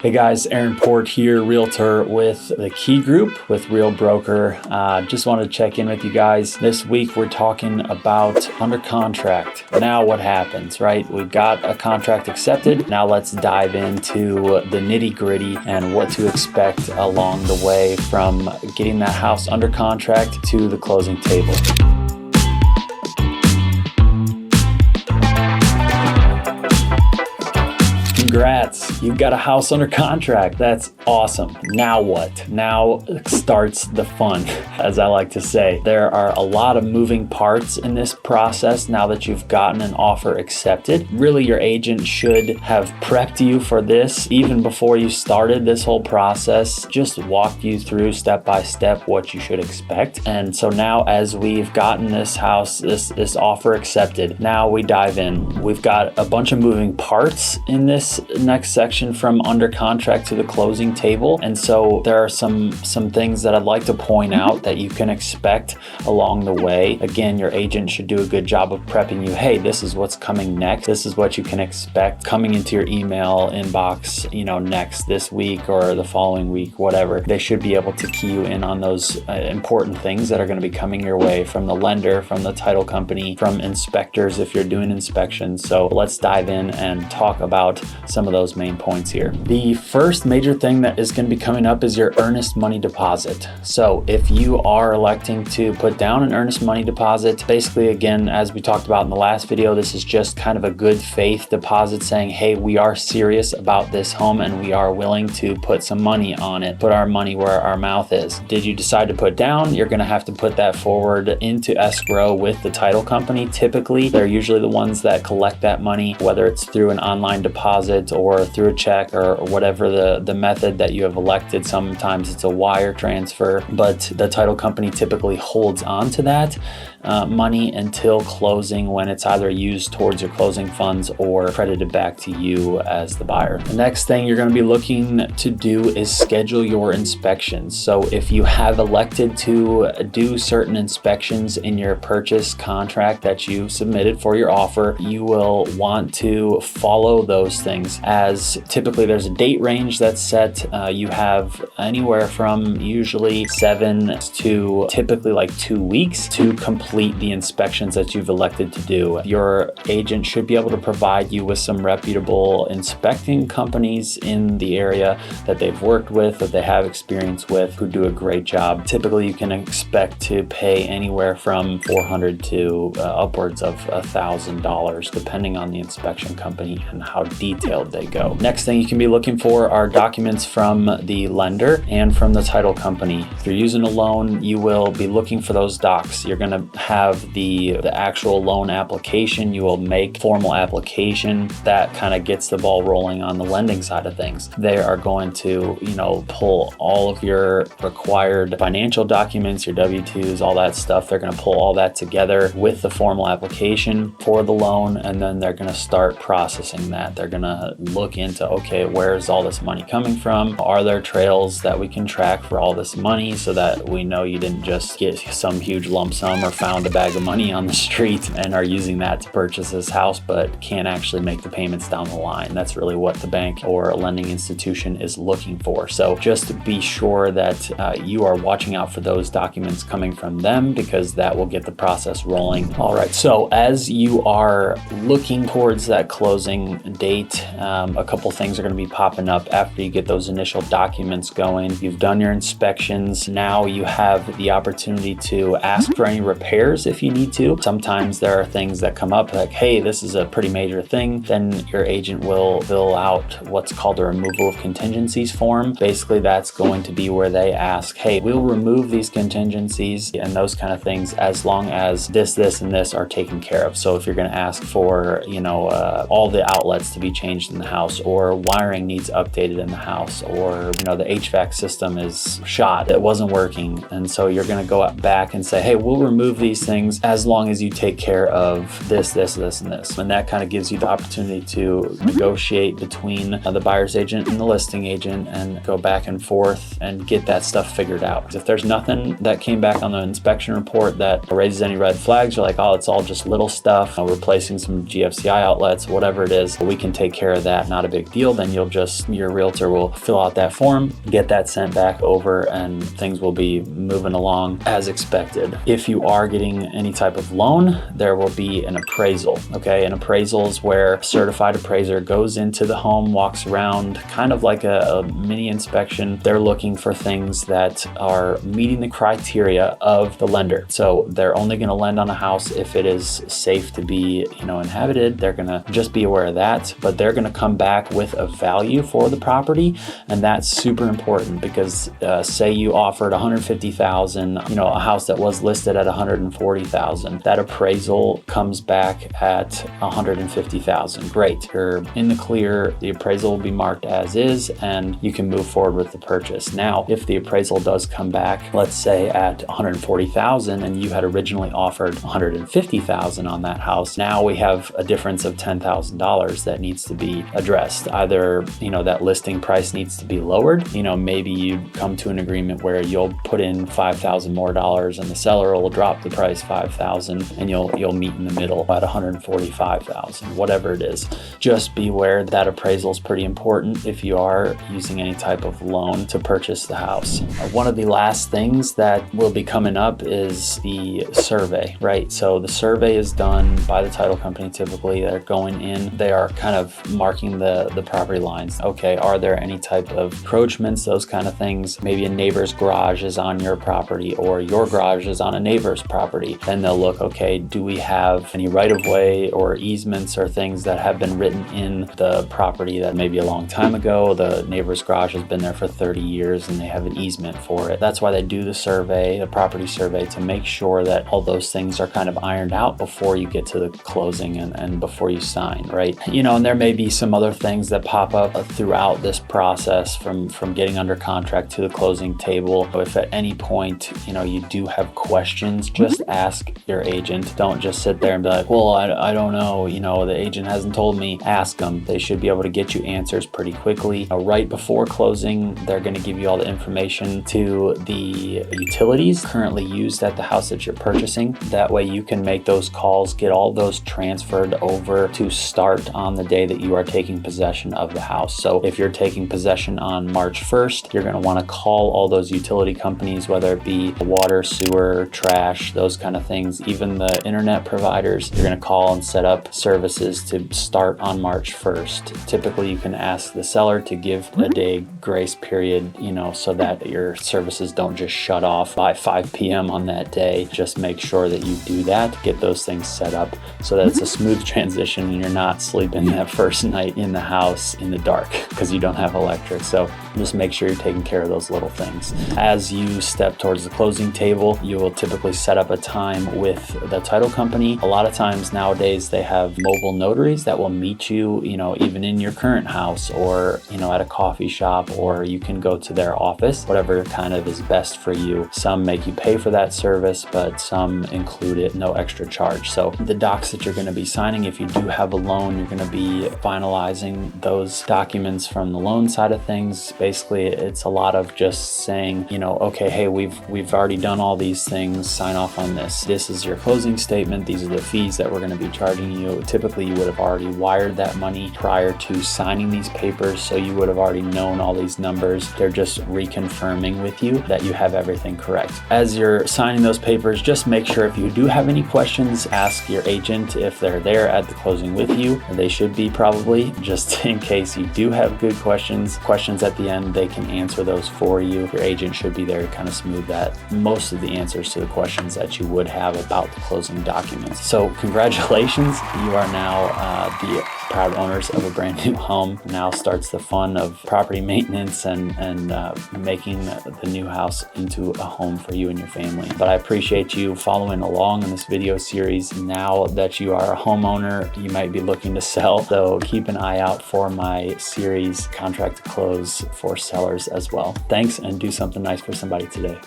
Hey guys, Aaron Port here, realtor with the Key Group with Real Broker. Just wanted to check in with you guys. This week we're talking about under contract. Now what happens, right? We've got a contract accepted. Now let's dive into the nitty gritty and what to expect along the way from getting that house under contract to the closing table. Congrats, you've got a house under contract. That's awesome. Now what? Now starts the fun, as I like to say. There are a lot of moving parts in this process now that you've gotten an offer accepted. Really, your agent should have prepped you for this even before you started this whole process, just walked you through step by step what you should expect. And so now as we've gotten this house, this offer accepted, now we dive in. We've got a bunch of moving parts in this next section from under contract to the closing table. And so there are some things that I'd like to point out that you can expect along the way. Again, your agent should do a good job of prepping you. Hey, this is what's coming next. This is what you can expect coming into your email inbox, next this week or the following week, whatever. They should be able to key you in on those important things that are going to be coming your way from the lender, from the title company, from inspectors if you're doing inspections. So let's dive in and talk about some of those main points here. The first major thing that is going to be coming up is your earnest money deposit. So if you are electing to put down an earnest money deposit, basically, again, as we talked about in the last video, this is just kind of a good faith deposit saying, hey, we are serious about this home and we are willing to put some money on it, put our money where our mouth is. Did you decide to put down? You're going to have to put that forward into escrow with the title company. Typically, they're usually the ones that collect that money, whether it's through an online deposit or through a check or whatever the method that you have elected. Sometimes it's a wire transfer, but the title company typically holds on to that money until closing, when it's either used towards your closing funds or credited back to you as the buyer. The next thing you're going to be looking to do is schedule your inspections. So if you have elected to do certain inspections in your purchase contract that you submitted for your offer, you will want to follow those things, as typically there's a date range that's set. You have anywhere from usually 7 to typically like 2 weeks to complete the inspections that you've elected to do. Your agent should be able to provide you with some reputable inspecting companies in the area that they've worked with, that they have experience with, who do a great job. Typically, you can expect to pay anywhere from $400 to upwards of $1,000, depending on the inspection company and how detailed they go. Next thing you can be looking for are documents from the lender and from the title company. If you're using a loan, you will be looking for those docs. You're going to have the actual loan application. You will make formal application that kind of gets the ball rolling on the lending side of things. They are going to, pull all of your required financial documents, your W-2s, all that stuff. They're going to pull all that together with the formal application for the loan, and then they're going to start processing that. They're going to look into, okay, where's all this money coming from? Are there trails that we can track for all this money so that we know you didn't just get some huge lump sum or found a bag of money on the street and are using that to purchase this house but can't actually make the payments down the line? That's really what the bank or a lending institution is looking for. So just be sure that you are watching out for those documents coming from them, because that will get the process rolling. All right, so as you are looking towards that closing date, a couple things are going to be popping up after you get those initial documents going. You've done your inspections. Now you have the opportunity to ask for any repairs if you need to. Sometimes there are things that come up like, hey, this is a pretty major thing. Then your agent will fill out what's called a removal of contingencies form. Basically, that's going to be where they ask, hey, we'll remove these contingencies and those kind of things as long as this, and this are taken care of. So if you're going to ask for, all the outlets to be changed in the house, or wiring needs updated in the house, or, the HVAC system is shot, it wasn't working. And so you're going to go back and say, hey, we'll remove these things as long as you take care of this, and this. And that kind of gives you the opportunity to negotiate between the buyer's agent and the listing agent and go back and forth and get that stuff figured out. If there's nothing that came back on the inspection report that raises any red flags, you're like, oh, it's all just little stuff, replacing some GFCI outlets, whatever it is, we can take care of of that, not a big deal. Then your realtor will fill out that form, get that sent back over, and things will be moving along as expected. If you are getting any type of loan, there will be an appraisal. Okay, an appraisal is where a certified appraiser goes into the home, walks around, kind of like a mini inspection. They're looking for things that are meeting the criteria of the lender. So they're only going to lend on a house if it is safe to be, inhabited. They're going to just be aware of that, but they're going to come back with a value for the property. And that's super important because say you offered $150,000, a house that was listed at $140,000, that appraisal comes back at $150,000. Great. You're in the clear. The appraisal will be marked as is, and you can move forward with the purchase. Now, if the appraisal does come back, let's say at $140,000 and you had originally offered $150,000 on that house, now we have a difference of $10,000 that needs to be addressed. Either, that listing price needs to be lowered. Maybe you come to an agreement where you'll put in $5,000 more dollars and the seller will drop the price $5,000 and you'll meet in the middle at $145,000, whatever it is. Just be aware that appraisal is pretty important if you are using any type of loan to purchase the house. One of the last things that will be coming up is the survey, right? So the survey is done by the title company. Typically they're going in, they are kind of marking the property lines. Okay, are there any type of encroachments, those kind of things? Maybe a neighbor's garage is on your property or your garage is on a neighbor's property. Then they'll look, okay, do we have any right-of-way or easements or things that have been written in the property that maybe a long time ago, the neighbor's garage has been there for 30 years and they have an easement for it. That's why they do the survey, the property survey, to make sure that all those things are kind of ironed out before you get to the closing and before you sign, right? And there may be some other things that pop up throughout this process from getting under contract to the closing table. If at any point, you do have questions, just ask your agent. Don't just sit there and be like, well, I don't know, the agent hasn't told me. Ask them. They should be able to get you answers pretty quickly. Right before closing, they're going to give you all the information to the utilities currently used at the house that you're purchasing. That way you can make those calls, get all those transferred over to start on the day that you are taking possession of the house. So if you're taking possession on March 1st, you're going to want to call all those utility companies, whether it be water, sewer, trash, those kind of things, even the internet providers. You're going to call and set up services to start on March 1st. Typically, you can ask the seller to give a day grace period, so that your services don't just shut off by 5 p.m. on that day. Just make sure that you do that, get those things set up so that it's a smooth transition and you're not sleeping that first night in the house in the dark because you don't have electric. So just make sure you're taking care of those little things. As you step towards the closing table, you will typically set up a time with the title company. A lot of times nowadays they have mobile notaries that will meet you, even in your current house or, at a coffee shop, or you can go to their office, whatever kind of is best for you. Some make you pay for that service, but some include it, no extra charge. So the docs that you're going to be signing, if you do have a loan, you're going to be finalizing those documents from the loan side of things. Basically, it's a lot of just saying, okay, hey, we've already done all these things, sign off on this. This is your closing statement. These are the fees that we're going to be charging you. Typically, you would have already wired that money prior to signing these papers, so you would have already known all these numbers. They're just reconfirming with you that you have everything correct. As you're signing those papers, just make sure if you do have any questions, ask your agent if they're there at the closing with you. They should be probably, just in case you do have good questions at the end, they can answer those for you. Your agent should be there to kind of smooth that. Most of the answers to the questions that you would have about the closing documents. So congratulations, you are now the proud owners of a brand new home. Now starts the fun of property maintenance and making the new house into a home for you and your family. But I appreciate you following along in this video series. Now that you are a homeowner, you might be looking to sell, so keep an eye out for my series, Contract to Close, for sellers as well. Thanks, and do something nice for somebody today.